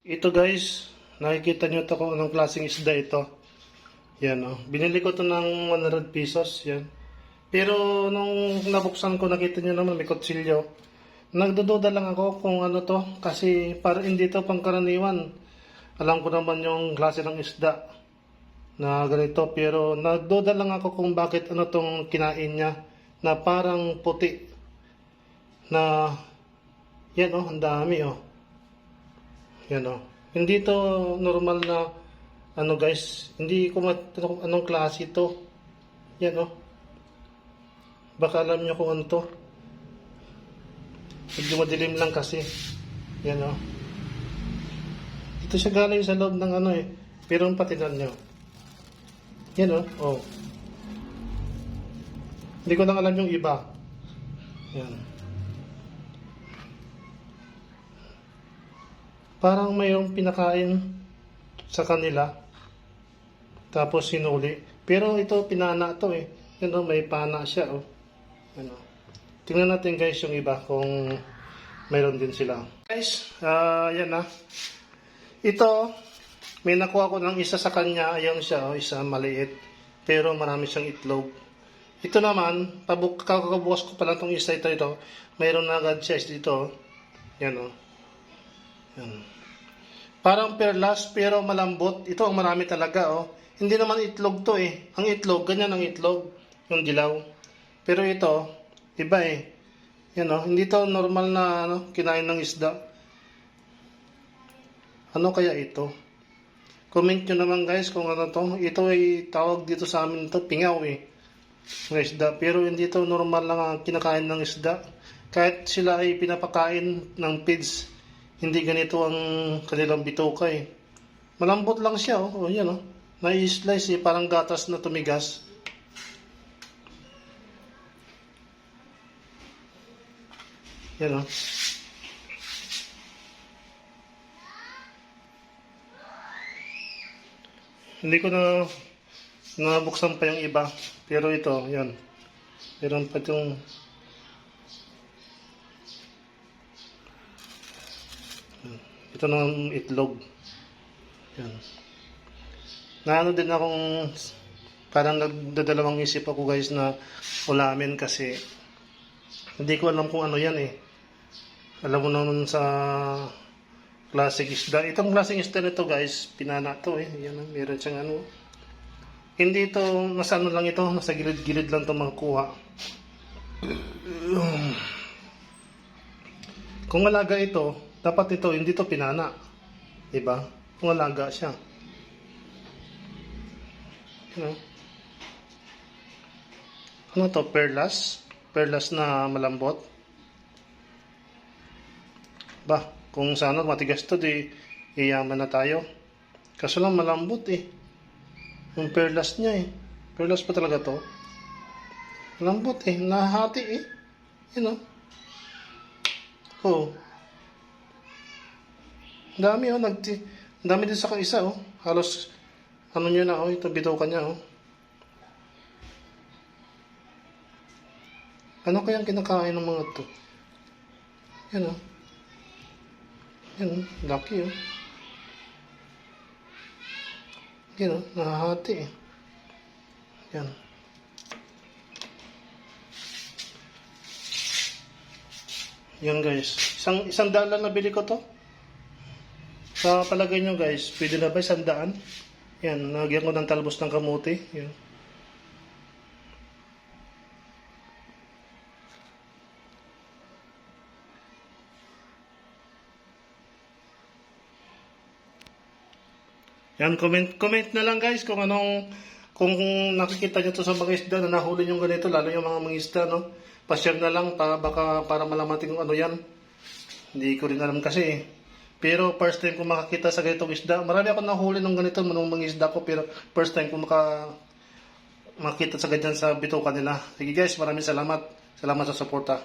Ito guys, nakikita nyo ito kung anong klaseng isda ito. Yan o. Binili ko ito ng 100 pesos. Yan. Pero nung nabuksan ko, nakita nyo naman may kutsilyo. Nagdududa lang ako kung ano to. Kasi para hindi ito pangkaraniwan. Alam ko naman yung klase ng isda na ganito. Pero nagduda lang ako kung bakit ano tong kinain niya. Na parang puti. Na yan o, ang dami o. Yan o. Hindi to normal na ano guys. Hindi ko matanong anong klase ito. Yan o. Baka alam nyo kung ano to. Medyo madilim lang kasi. Yan o. Ito siya galing sa loob ng ano eh. Pero patinan nyo. Yan o. Oh. Hindi ko lang alam yung iba. Yan. Parang mayroong pinakain sa kanila. Tapos sinuli. Pero ito pinana to eh. Yan o, may pana siya o. Ano. Tingnan natin guys yung iba kung mayroon din sila. Guys, yan na. Ito, may nakuha ko ng isa sa kanya. Ayan siya o, isa maliit. Pero marami siyang itlog. Ito naman, kakabukas ko pa lang itong isa ito. Mayroon na agad siya dito. Yan o. Yan. Parang perlas pero malambot. Ito ang marami talaga oh. Hindi naman itlog to eh. Ang itlog, ganyan ang itlog. Yung dilaw. Pero ito, iba eh. Yan oh. Hindi to normal na ano, kinain ng isda. Ano kaya ito? Comment nyo naman guys kung ano to. Ito ay tawag dito sa amin to, pingaw eh. Ng isda. Pero hindi to normal lang ang kinakain ng isda. Kahit sila ay pinapakain ng feeds. Hindi ganito ang kanilang bituka eh. Malambot lang siya oh. O yan oh. Na-slice eh. Parang gatas na tumigas. Yan oh. Hindi ko na nabuksan pa yung iba. Pero ito, yan. Meron pa itong ito ng itlog. Yan. Naano din akong parang nagdadalawang isip ako guys na ulamin kasi hindi ko alam kung ano yan eh. Alam mo naman sa classic isda. Itong classic isda nito guys, pinana to eh. Yan, meron siyang ano. Hindi ito, nasa ano lang ito, nasa gilid-gilid lang ito makuha. Kung alaga ito, dapat ito, hindi to pinana. Diba? Kung alaga siya. You know? Ano to? Perlas? Perlas na malambot? Ba, kung sana matigas to, di iyaman na tayo. Kaso lang malambot eh. Yung perlas niya eh. Perlas pa talaga to. Malambot eh. Nahati eh. You know? Oh. Dami oh, dami din sa isa oh. Halos ano niya na oh, ito bituka niya oh. Ano kayang kinakain ng mga to? Yan oh. Yan oh, laki oh. Yan oh, nahahati eh. Yan. Yan guys. Isang daan lang nabili ko to. Sa palagay nyo guys, pwede na ba 100? Yan, nagyan ko ng talbos ng kamuti. Yan. Yan, comment na lang guys kung kung nakikita nyo to sa mga isda na nahuli nyo ganito, lalo yung mga isda, no? Pa-share na lang para malaman natin kung ano yan. Hindi ko rin alam kasi eh. Pero first time ko makakita sa ganitong isda. Marami ako nahuli ng ganito mga isda ko. Pero first time ko makakita sa ganyan sa bituka nila. Sige guys, maraming salamat. Salamat sa suporta.